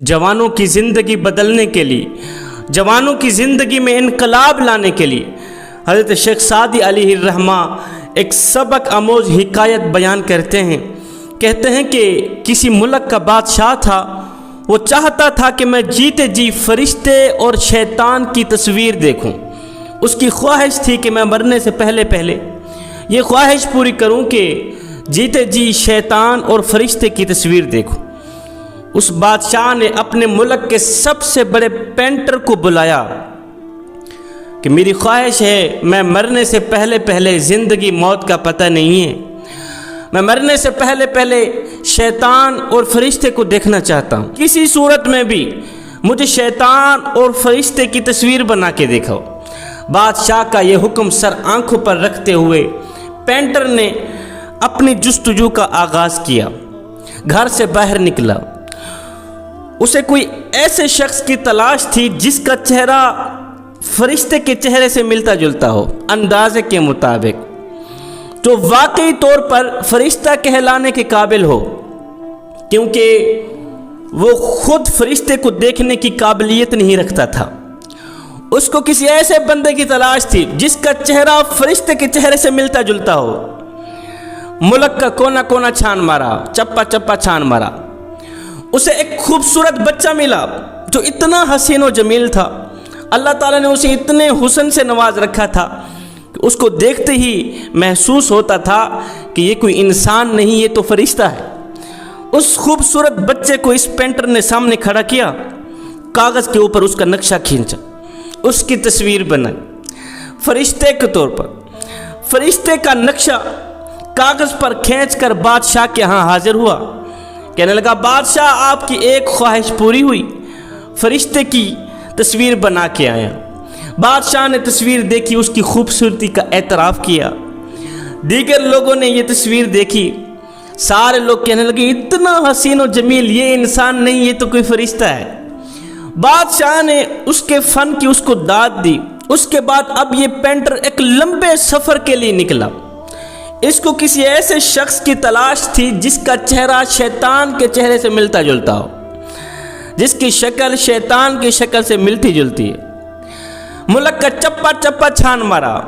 جوانوں کی زندگی بدلنے کے لیے، جوانوں کی زندگی میں انقلاب لانے کے لیے حضرت شیخ سعدی علیہ الرحمہ ایک سبق آموز حکایت بیان کرتے ہیں۔ کہتے ہیں کہ کسی ملک کا بادشاہ تھا، وہ چاہتا تھا کہ میں جیتے جی فرشتے اور شیطان کی تصویر دیکھوں۔ اس کی خواہش تھی کہ میں مرنے سے پہلے یہ خواہش پوری کروں کہ جیتے جی شیطان اور فرشتے کی تصویر دیکھوں۔ اس بادشاہ نے اپنے ملک کے سب سے بڑے پینٹر کو بلایا کہ میری خواہش ہے، میں مرنے سے پہلے زندگی موت کا پتہ نہیں ہے، میں مرنے سے پہلے شیطان اور فرشتے کو دیکھنا چاہتا ہوں، کسی صورت میں بھی مجھے شیطان اور فرشتے کی تصویر بنا کے دکھاؤ۔ بادشاہ کا یہ حکم سر آنکھوں پر رکھتے ہوئے پینٹر نے اپنی جستجو کا آغاز کیا۔ گھر سے باہر نکلا، اسے کوئی ایسے شخص کی تلاش تھی جس کا چہرہ فرشتے کے چہرے سے ملتا جلتا ہو، اندازے کے مطابق، جو واقعی طور پر فرشتہ کہلانے کے قابل ہو، کیونکہ وہ خود فرشتے کو دیکھنے کی قابلیت نہیں رکھتا تھا۔ اس کو کسی ایسے بندے کی تلاش تھی جس کا چہرہ فرشتے کے چہرے سے ملتا جلتا ہو۔ ملک کا کونا کونا چھان مارا، چپا چھان مارا، اسے ایک خوبصورت بچہ ملا جو اتنا حسین و جمیل تھا۔ اللہ تعالیٰ نے اسے اتنے حسن سے نواز رکھا تھا کہ اس کو دیکھتے ہی محسوس ہوتا تھا کہ یہ کوئی انسان نہیں، یہ تو فرشتہ ہے۔ اس خوبصورت بچے کو اس پینٹر نے سامنے کھڑا کیا، کاغذ کے اوپر اس کا نقشہ کھینچا، اس کی تصویر بنائی فرشتے کے طور پر۔ فرشتے کا نقشہ کاغذ پر کھینچ کر بادشاہ کے ہاں حاضر ہوا۔ کہنے لگا، بادشاہ آپ کی ایک خواہش پوری ہوئی، فرشتے کی تصویر بنا کے آیا۔ بادشاہ نے تصویر دیکھی، اس کی خوبصورتی کا اعتراف کیا۔ دیگر لوگوں نے یہ تصویر دیکھی، سارے لوگ کہنے لگے اتنا حسین و جمیل، یہ انسان نہیں، یہ تو کوئی فرشتہ ہے۔ بادشاہ نے اس کے فن کی اس کو داد دی۔ اس کے بعد اب یہ پینٹر ایک لمبے سفر کے لیے نکلا۔ اس کو کسی ایسے شخص کی تلاش تھی جس کا چہرہ شیطان کے چہرے سے ملتا جلتا ہو، جس کی شکل شیطان کی شکل سے ملتی جلتی ہے۔ ملک کا چپا چھان مارا،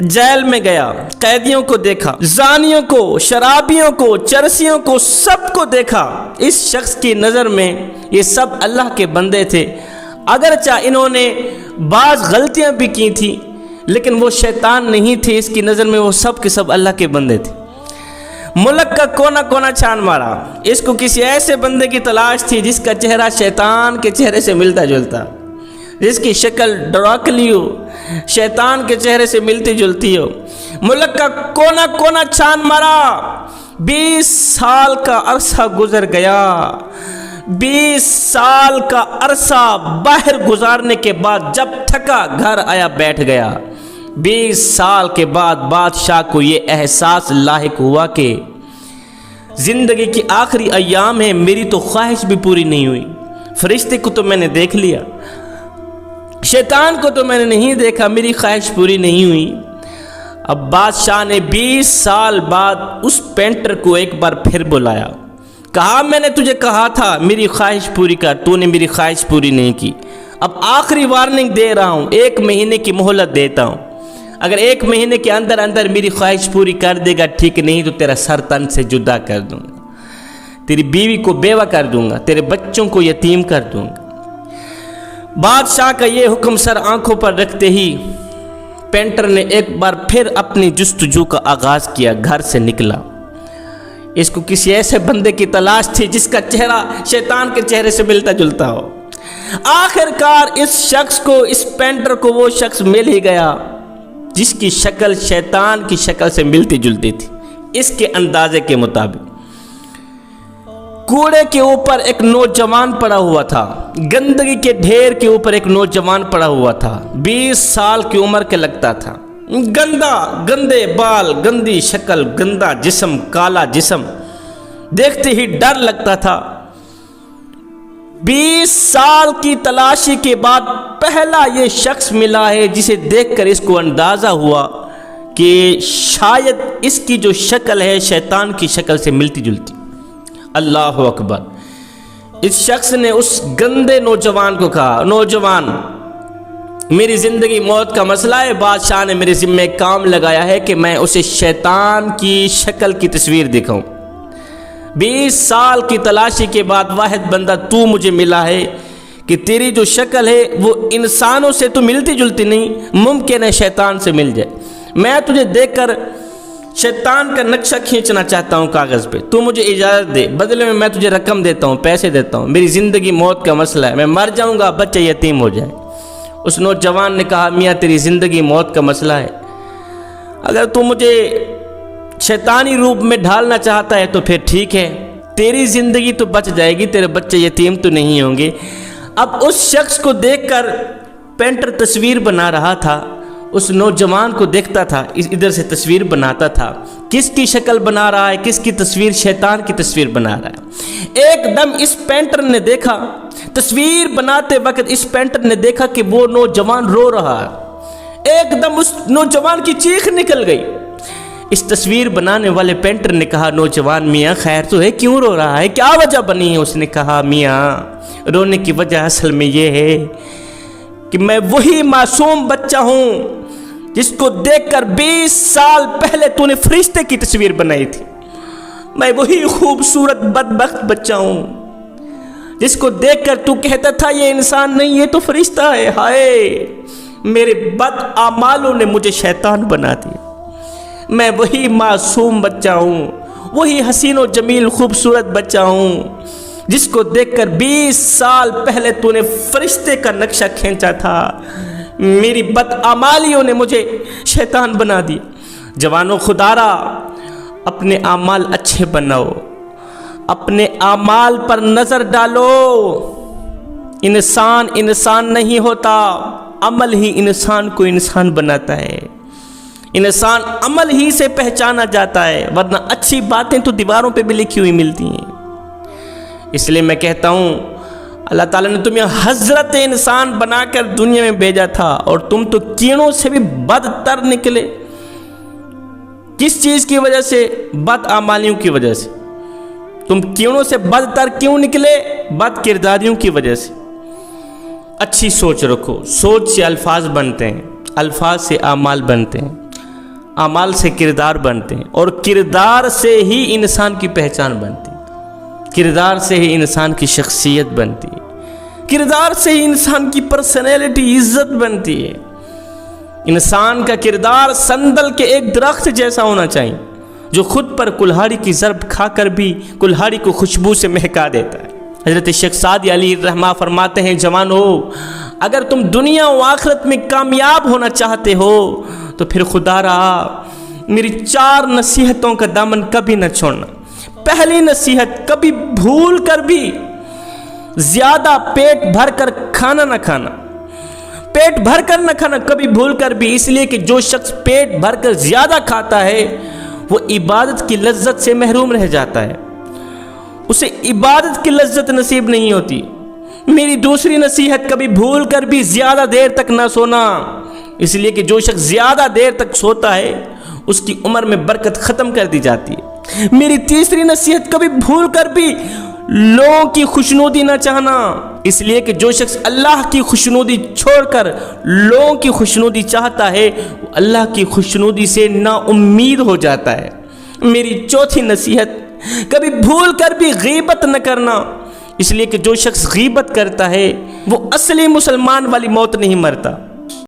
جیل میں گیا، قیدیوں کو دیکھا، زانیوں کو، شرابیوں کو، چرسیوں کو، سب کو دیکھا۔ اس شخص کی نظر میں یہ سب اللہ کے بندے تھے، اگرچہ انہوں نے بعض غلطیاں بھی کی تھیں، لیکن وہ شیطان نہیں تھے، اس کی نظر میں وہ سب کے سب اللہ کے بندے تھے۔ ملک کا کونا کونا چھان مارا، اس کو کسی ایسے بندے کی تلاش تھی جس کا چہرہ شیطان کے چہرے سے ملتا جلتا، جس کی شکل ڈراکلی ہو، شیطان کے چہرے سے ملتی جلتی ہو۔ ملک کا کونا کونا چھان مارا، 20 سال کا عرصہ گزر گیا۔ 20 سال کا عرصہ باہر گزارنے کے بعد جب تھکا گھر آیا بیٹھ گیا۔ 20 سال کے بعد بادشاہ کو یہ احساس لاحق ہوا کہ زندگی کی آخری ایام ہے، میری تو خواہش بھی پوری نہیں ہوئی۔ فرشتے کو تو میں نے دیکھ لیا، شیطان کو تو میں نے نہیں دیکھا، میری خواہش پوری نہیں ہوئی۔ اب بادشاہ نے 20 سال بعد اس پینٹر کو ایک بار پھر بلایا، کہا میں نے تجھے کہا تھا میری خواہش پوری کر، تو نے میری خواہش پوری نہیں کی۔ اب آخری وارننگ دے رہا ہوں، 1 مہینے کی مہلت دیتا ہوں، اگر 1 مہینے کے اندر میری خواہش پوری کر دے گا ٹھیک، نہیں تو تیرا سر تن سے جدا کر دوں گا، تیری بیوی کو بیوہ کر دوں گا، تیرے بچوں کو یتیم کر دوں گا۔ بادشاہ کا یہ حکم سر آنکھوں پر رکھتے ہی پینٹر نے ایک بار پھر اپنی جستجو کا آغاز کیا، گھر سے نکلا۔ اس کو کسی ایسے بندے کی تلاش تھی جس کا چہرہ شیطان کے چہرے سے ملتا جلتا ہو۔ آخر کار اس شخص کو، اس پینٹر کو وہ شخص مل ہی گیا جس کی شکل شیطان کی شکل سے ملتی جلتی تھی، اس کے اندازے کے مطابق۔ کوڑے کے اوپر ایک نوجوان پڑا ہوا تھا، گندگی کے ڈھیر کے اوپر ایک نوجوان پڑا ہوا تھا، 20 سال کی عمر کے لگتا تھا، گندے بال، گندی شکل، گندا جسم، کالا جسم، دیکھتے ہی ڈر لگتا تھا۔ 20 سال کی تلاشی کے بعد پہلا یہ شخص ملا ہے جسے دیکھ کر اس کو اندازہ ہوا کہ شاید اس کی جو شکل ہے شیطان کی شکل سے ملتی جلتی۔ اللہ اکبر! اس شخص نے اس گندے نوجوان کو کہا، نوجوان میری زندگی موت کا مسئلہ ہے، بادشاہ نے میرے ذمہ ایک کام لگایا ہے کہ میں اسے شیطان کی شکل کی تصویر دکھاؤں۔ 20 سال کی تلاشی کے بعد واحد بندہ تو مجھے ملا ہے کہ تیری جو شکل ہے وہ انسانوں سے تو ملتی جلتی نہیں، ممکن ہے شیطان سے مل جائے۔ میں تجھے دیکھ کر شیطان کا نقشہ کھینچنا چاہتا ہوں کاغذ پہ، تو مجھے اجازت دے، بدلے میں تجھے رقم دیتا ہوں، پیسے دیتا ہوں، میری زندگی موت کا مسئلہ ہے، میں مر جاؤں گا، بچہ یتیم ہو جائے۔ اس نوجوان نے کہا، میاں تیری زندگی موت کا مسئلہ ہے، اگر تو مجھے شیطانی روپ میں ڈھالنا چاہتا ہے تو پھر ٹھیک ہے، تیری زندگی تو بچ جائے گی، تیرے بچے یتیم تو نہیں ہوں گے۔ اب اس شخص کو دیکھ کر پینٹر تصویر بنا رہا تھا، اس نوجوان کو دیکھتا تھا، ادھر سے تصویر بناتا تھا، کس کی شکل بنا رہا ہے، کس کی تصویر، شیطان کی تصویر بنا رہا ہے۔ ایک دم اس پینٹر نے دیکھا، تصویر بناتے وقت اس پینٹر نے دیکھا کہ وہ نوجوان رو رہا ہے، ایک دم اس نوجوان کی چیخ نکل گئی۔ اس تصویر بنانے والے پینٹر نے کہا، نوجوان میاں خیر تو ہے، کیوں رو رہا ہے، کیا وجہ بنی ہے؟ اس نے کہا، میاں رونے کی وجہ اصل میں یہ ہے کہ میں وہی معصوم بچہ ہوں جس کو دیکھ کر 20 سال پہلے تو نے فرشتے کی تصویر بنائی تھی، میں وہی خوبصورت بدبخت بچہ ہوں جس کو دیکھ کر تو کہتا تھا یہ انسان نہیں، یہ تو فرشتہ ہے۔ ہائے، میرے بد اعمالوں نے مجھے شیطان بنا دیا، میں وہی معصوم بچہ ہوں، وہی حسین و جمیل خوبصورت بچہ ہوں جس کو دیکھ کر 20 سال پہلے تو نے فرشتے کا نقشہ کھینچا تھا، میری بدعمالیوں نے مجھے شیطان بنا دیا۔ جوانوں، خدارا اپنے اعمال اچھے بناؤ، اپنے اعمال پر نظر ڈالو۔ انسان نہیں ہوتا، عمل ہی انسان کو انسان بناتا ہے، انسان عمل ہی سے پہچانا جاتا ہے، ورنہ اچھی باتیں تو دیواروں پہ بھی لکھی ہوئی ملتی ہیں۔ اس لیے میں کہتا ہوں، اللہ تعالیٰ نے تمہیں حضرت انسان بنا کر دنیا میں بھیجا تھا، اور تم تو کیڑوں سے بھی بدتر نکلے۔ کس چیز کی وجہ سے؟ بد اعمالیوں کی وجہ سے۔ تم کیڑوں سے بدتر کیوں نکلے؟ بد کرداریوں کی وجہ سے۔ اچھی سوچ رکھو، سوچ سے الفاظ بنتے ہیں، الفاظ سے اعمال بنتے ہیں، اعمال سے کردار بنتے ہیں، اور کردار سے ہی انسان کی پہچان بنتی ہے، کردار سے ہی انسان کی شخصیت بنتی ہے، کردار سے ہی انسان کی پرسنالٹی، عزت بنتی ہے۔ انسان کا کردار سندل کے ایک درخت جیسا ہونا چاہیے جو خود پر کلہاڑی کی ضرب کھا کر بھی کلہاڑی کو خوشبو سے مہکا دیتا ہے۔ حضرت شیخ سعدی علیہ الرحمہ فرماتے ہیں، جوانو اگر تم دنیا و آخرت میں کامیاب ہونا چاہتے ہو تو پھر خدا رہا میری 4 نصیحتوں کا دامن کبھی نہ چھوڑنا۔ پہلی نصیحت، کبھی بھول کر بھی زیادہ پیٹ بھر کر کھانا نہ کھانا، پیٹ بھر کر نہ کھانا، کبھی بھول کر بھی، اس لیے کہ جو شخص پیٹ بھر کر زیادہ کھاتا ہے وہ عبادت کی لذت سے محروم رہ جاتا ہے، اسے عبادت کی لذت نصیب نہیں ہوتی۔ میری دوسری نصیحت، کبھی بھول کر بھی زیادہ دیر تک نہ سونا، اس لیے کہ جو شخص زیادہ دیر تک سوتا ہے اس کی عمر میں برکت ختم کر دی جاتی ہے۔ میری تیسری نصیحت، کبھی بھول کر بھی لوگوں کی خوشنودی نہ چاہنا، اس لیے کہ جو شخص اللہ کی خوشنودی چھوڑ کر لوگوں کی خوشنودی چاہتا ہے وہ اللہ کی خوشنودی سے نا امید ہو جاتا ہے۔ میری چوتھی نصیحت، کبھی بھول کر بھی غیبت نہ کرنا، اس لیے کہ جو شخص غیبت کرتا ہے وہ اصلی مسلمان والی موت نہیں مرتا۔